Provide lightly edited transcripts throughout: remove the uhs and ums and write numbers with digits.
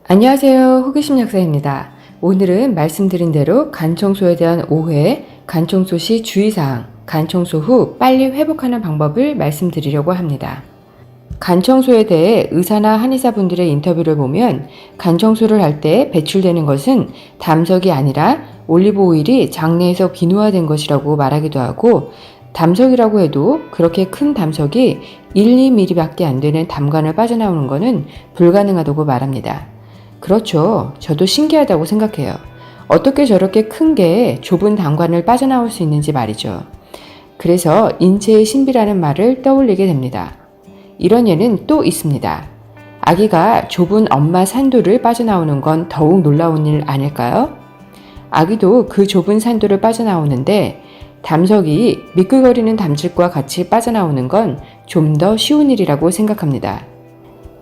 안녕하세요. 호기심 약사입니다. 오늘은 말씀드린 대로 간 청소에 대한 오해, 간 청소 시 주의사항, 간 청소 후 빨리 회복하는 방법을 말씀드리려고 합니다. 간 청소에 대해 의사나 한의사분들의 인터뷰를 보면 간 청소를 할 때 배출되는 것은 담석이 아니라 올리브 오일이 장내에서 비누화된 것이라고 말하기도 하고, 담석이라고 해도 그렇게 큰 담석이 1-2mm밖에 안 되는 담관을 빠져나오는 것은 불가능하다고 말합니다. 그렇죠. 저도 신기하다고 생각해요. 어떻게 저렇게 큰 게 좁은 담관을 빠져나올 수 있는지 말이죠. 그래서 인체의 신비라는 말을 떠올리게 됩니다. 이런 예는 또 있습니다. 아기가 좁은 엄마 산도를 빠져나오는 건 더욱 놀라운 일 아닐까요? 아기도 그 좁은 산도를 빠져나오는데 담석이 미끌거리는 담즙과 같이 빠져나오는 건 좀 더 쉬운 일이라고 생각합니다.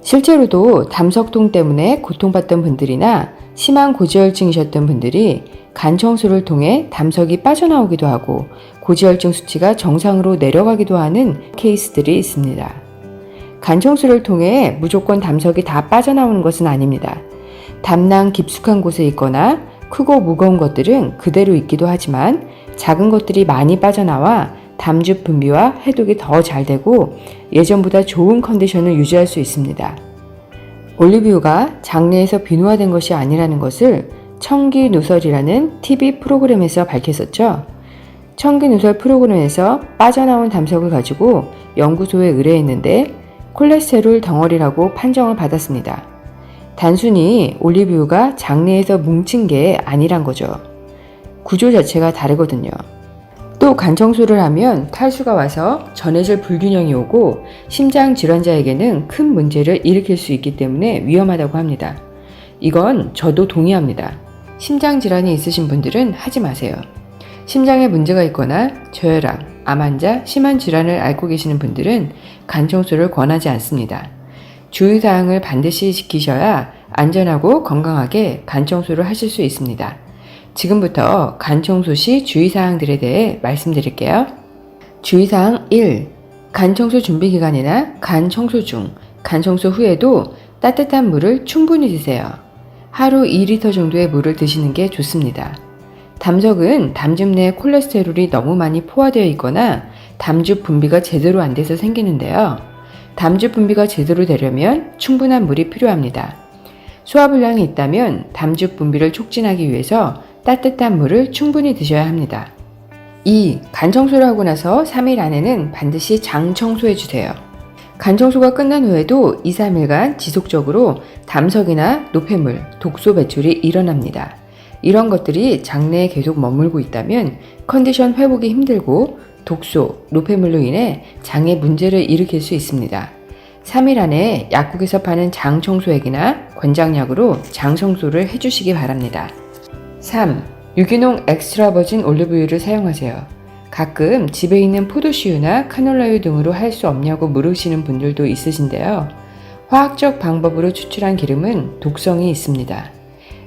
실제로도 담석통 때문에 고통받던 분들이나 심한 고지혈증이셨던 분들이 간 청소를 통해 담석이 빠져나오기도 하고 고지혈증 수치가 정상으로 내려가기도 하는 케이스들이 있습니다. 간 청소를 통해 무조건 담석이 다 빠져나오는 것은 아닙니다. 담낭 깊숙한 곳에 있거나 크고 무거운 것들은 그대로 있기도 하지만 작은 것들이 많이 빠져나와 담즙 분비와 해독이 더 잘 되고 예전보다 좋은 컨디션을 유지할 수 있습니다. 올리브유가 장내에서 비누화된 것이 아니라는 것을 청기누설이라는 TV 프로그램에서 밝혔었죠. 청기누설 프로그램에서 빠져나온 담석을 가지고 연구소에 의뢰했는데 콜레스테롤 덩어리라고 판정을 받았습니다. 단순히 올리브유가 장내에서 뭉친 게 아니란 거죠. 구조 자체가 다르거든요. 또 간 청소를 하면 탈수가 와서 전해질 불균형이 오고 심장 질환자에게는 큰 문제를 일으킬 수 있기 때문에 위험하다고 합니다. 이건 저도 동의합니다. 심장 질환이 있으신 분들은 하지 마세요. 심장에 문제가 있거나 저혈압, 암 환자, 심한 질환을 앓고 계시는 분들은 간 청소를 권하지 않습니다. 주의사항을 반드시 지키셔야 안전하고 건강하게 간 청소를 하실 수 있습니다. 지금부터 간 청소 시 주의사항들에 대해 말씀드릴게요. 주의사항 1. 간 청소 준비 기간이나 간 청소 중, 간 청소 후에도 따뜻한 물을 충분히 드세요. 하루 2리터 정도의 물을 드시는 게 좋습니다. 담석은 담즙 내에 콜레스테롤이 너무 많이 포화되어 있거나 담즙 분비가 제대로 안 돼서 생기는데요. 담즙 분비가 제대로 되려면 충분한 물이 필요합니다. 소화불량이 있다면 담즙 분비를 촉진하기 위해서 따뜻한 물을 충분히 드셔야 합니다. 2. 간 청소를 하고 나서 3일 안에는 반드시 장 청소해 주세요. 간 청소가 끝난 후에도 2-3일간 지속적으로 담석이나 노폐물, 독소 배출이 일어납니다. 이런 것들이 장내에 계속 머물고 있다면 컨디션 회복이 힘들고 독소, 노폐물로 인해 장에 문제를 일으킬 수 있습니다. 3일 안에 약국에서 파는 장 청소액이나 권장약으로 장 청소를 해주시기 바랍니다. 3. 유기농 엑스트라 버진 올리브유를 사용하세요. 가끔 집에 있는 포도씨유나 카놀라유 등으로 할 수 없냐고 물으시는 분들도 있으신데요. 화학적 방법으로 추출한 기름은 독성이 있습니다.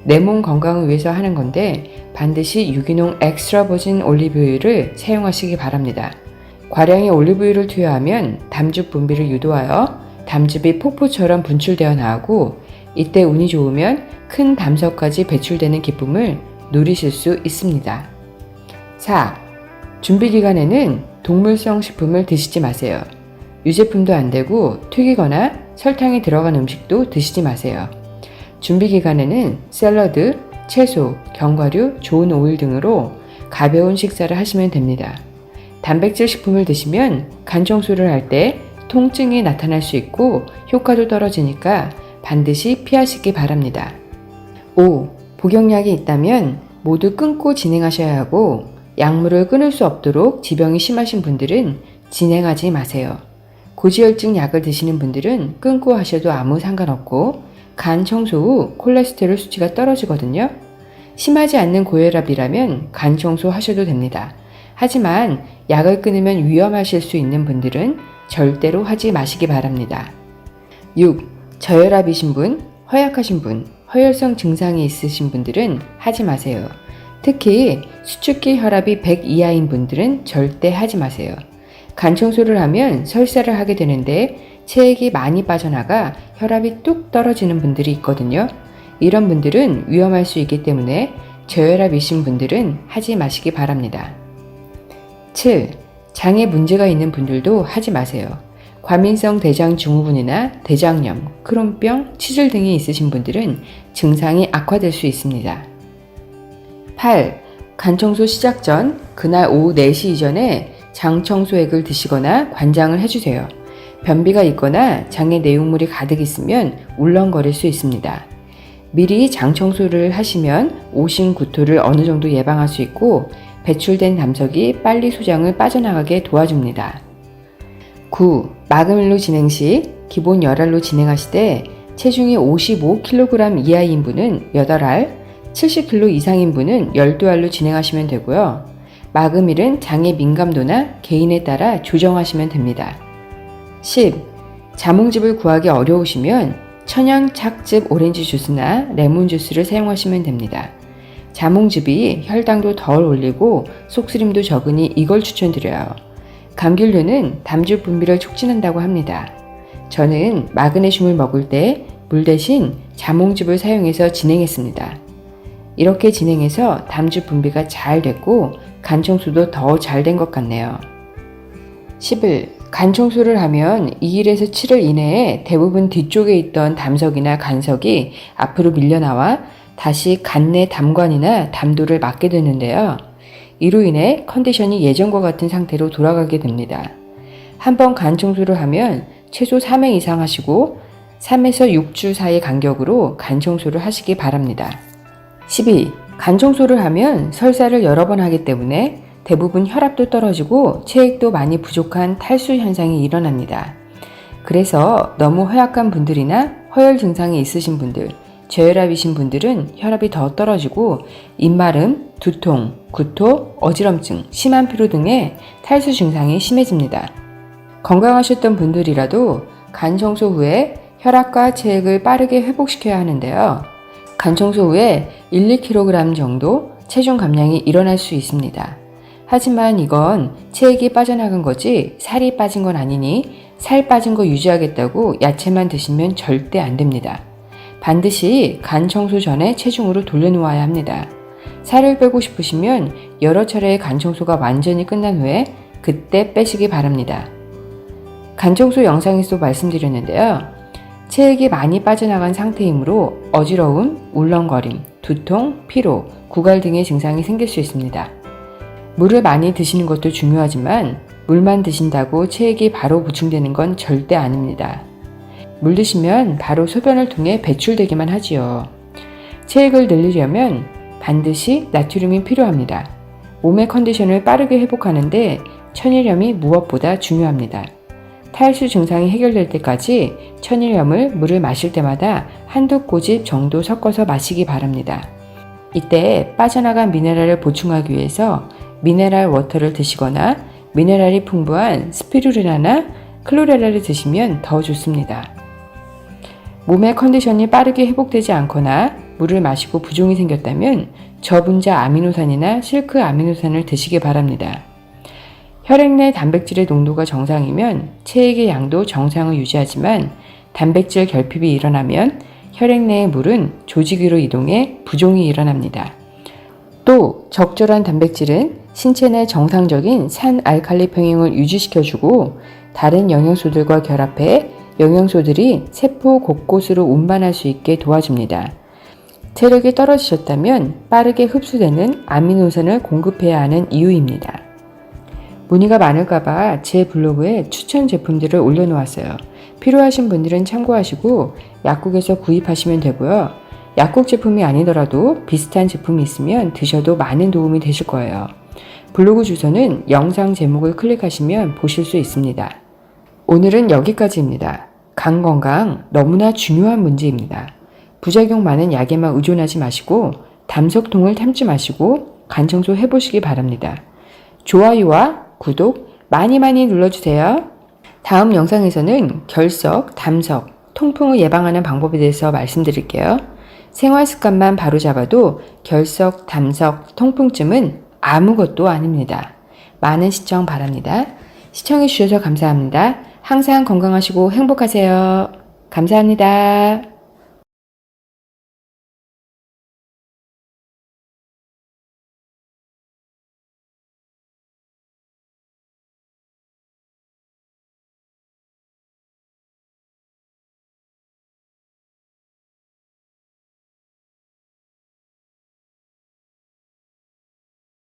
내 몸 건강을 위해서 하는 건데 반드시 유기농 엑스트라 버진 올리브유를 사용하시기 바랍니다. 과량의 올리브유를 투여하면 담즙 분비를 유도하여 담즙이 폭포처럼 분출되어 나오고 이때 운이 좋으면 큰 담석까지 배출되는 기쁨을 누리실 수 있습니다. 4. 준비 기간에는 동물성 식품을 드시지 마세요. 유제품도 안 되고 튀기거나 설탕이 들어간 음식도 드시지 마세요. 준비 기간에는 샐러드, 채소, 견과류, 좋은 오일 등으로 가벼운 식사를 하시면 됩니다. 단백질 식품을 드시면 간 청소를 할 때 통증이 나타날 수 있고 효과도 떨어지니까 반드시 피하시기 바랍니다. 5. 복용약이 있다면 모두 끊고 진행하셔야 하고 약물을 끊을 수 없도록 지병이 심하신 분들은 진행하지 마세요. 고지혈증 약을 드시는 분들은 끊고 하셔도 아무 상관없고 간 청소 후 콜레스테롤 수치가 떨어지거든요. 심하지 않는 고혈압이라면 간 청소 하셔도 됩니다. 하지만 약을 끊으면 위험하실 수 있는 분들은 절대로 하지 마시기 바랍니다. 6. 저혈압이신 분, 허약하신 분, 허혈성 증상이 있으신 분들은 하지 마세요. 특히 수축기 혈압이 100 이하인 분들은 절대 하지 마세요. 간 청소를 하면 설사를 하게 되는데 체액이 많이 빠져나가 혈압이 뚝 떨어지는 분들이 있거든요. 이런 분들은 위험할 수 있기 때문에 저혈압이신 분들은 하지 마시기 바랍니다. 7. 장에 문제가 있는 분들도 하지 마세요. 과민성 대장 증후군이나 대장염, 크론병, 치질 등이 있으신 분들은 증상이 악화될 수 있습니다. 8. 간청소 시작 전 그날 오후 4시 이전에 장청소액을 드시거나 관장을 해주세요. 변비가 있거나 장에 내용물이 가득 있으면 울렁거릴 수 있습니다. 미리 장청소를 하시면 오심 구토를 어느 정도 예방할 수 있고 배출된 담석이 빨리 소장을 빠져나가게 도와줍니다. 9. 마금일로 진행 시 기본 열알로 진행하시되 체중이 55kg 이하인 분은 8알, 70kg 이상인 분은 12알로 진행하시면 되고요. 마금일은 장의 민감도나 개인에 따라 조정하시면 됩니다. 10. 자몽즙을 구하기 어려우시면 천연 착즙 오렌지 주스나 레몬 주스를 사용하시면 됩니다. 자몽즙이 혈당도 덜 올리고 속쓰림도 적으니 이걸 추천드려요. 감귤류는 담즙 분비를 촉진한다고 합니다. 저는 마그네슘을 먹을 때 물 대신 자몽즙을 사용해서 진행했습니다. 이렇게 진행해서 담즙 분비가 잘 됐고 간 청소도 더 잘 된 것 같네요. 11. 간 청소를 하면 2일에서 7일 이내에 대부분 뒤쪽에 있던 담석이나 간석이 앞으로 밀려나와 다시 간 내 담관이나 담도를 막게 되는데요. 이로 인해 컨디션이 예전과 같은 상태로 돌아가게 됩니다. 한번 간 청소를 하면 최소 3회 이상 하시고 3에서 6주 사이 간격으로 간 청소를 하시기 바랍니다. 12. 간 청소를 하면 설사를 여러 번 하기 때문에 대부분 혈압도 떨어지고 체액도 많이 부족한 탈수 현상이 일어납니다. 그래서 너무 허약한 분들이나 허혈 증상이 있으신 분들, 저혈압이신 분들은 혈압이 더 떨어지고 입마름, 두통, 구토, 어지럼증, 심한 피로 등의 탈수 증상이 심해집니다. 건강하셨던 분들이라도 간 청소 후에 혈압과 체액을 빠르게 회복시켜야 하는데요. 간 청소 후에 1, 2kg 정도 체중 감량이 일어날 수 있습니다. 하지만 이건 체액이 빠져나간 거지 살이 빠진 건 아니니 살 빠진 거 유지하겠다고 야채만 드시면 절대 안 됩니다. 반드시 간 청소 전에 체중으로 돌려놓아야 합니다. 살을 빼고 싶으시면 여러 차례의 간 청소가 완전히 끝난 후에 그때 빼시기 바랍니다. 간 청소 영상에서 말씀드렸는데요. 체액이 많이 빠져나간 상태이므로 어지러움, 울렁거림, 두통, 피로, 구갈 등의 증상이 생길 수 있습니다. 물을 많이 드시는 것도 중요하지만 물만 드신다고 체액이 바로 보충되는 건 절대 아닙니다. 물 드시면 바로 소변을 통해 배출되기만 하지요. 체액을 늘리려면 반드시 나트륨이 필요합니다. 몸의 컨디션을 빠르게 회복하는데 천일염이 무엇보다 중요합니다. 탈수 증상이 해결될 때까지 천일염을 물을 마실 때마다 한두 꼬집 정도 섞어서 마시기 바랍니다. 이때 빠져나간 미네랄을 보충하기 위해서 미네랄 워터를 드시거나 미네랄이 풍부한 스피루리나나 클로레라를 드시면 더 좋습니다. 몸의 컨디션이 빠르게 회복되지 않거나 물을 마시고 부종이 생겼다면 저분자 아미노산이나 실크 아미노산을 드시기 바랍니다. 혈액 내 단백질의 농도가 정상이면 체액의 양도 정상을 유지하지만 단백질 결핍이 일어나면 혈액 내의 물은 조직 위로 이동해 부종이 일어납니다. 또 적절한 단백질은 신체 내 정상적인 산알칼리 평형을 유지시켜주고 다른 영양소들과 결합해 영양소들이 세포 곳곳으로 운반할 수 있게 도와줍니다. 체력이 떨어지셨다면 빠르게 흡수되는 아미노산을 공급해야 하는 이유입니다. 문의가 많을까봐 제 블로그에 추천 제품들을 올려놓았어요. 필요하신 분들은 참고하시고 약국에서 구입하시면 되고요. 약국 제품이 아니더라도 비슷한 제품이 있으면 드셔도 많은 도움이 되실 거예요. 블로그 주소는 영상 제목을 클릭하시면 보실 수 있습니다. 오늘은 여기까지입니다. 간 건강 너무나 중요한 문제입니다. 부작용 많은 약에만 의존하지 마시고 담석통을 참지 마시고 간 청소 해보시기 바랍니다. 좋아요와 구독 많이 눌러주세요. 다음 영상에서는 결석, 담석, 통풍을 예방하는 방법에 대해서 말씀드릴게요. 생활 습관만 바로잡아도 결석, 담석, 통풍증은 아무것도 아닙니다. 많은 시청 바랍니다. 시청해주셔서 감사합니다. 항상 건강하시고 행복하세요. 감사합니다.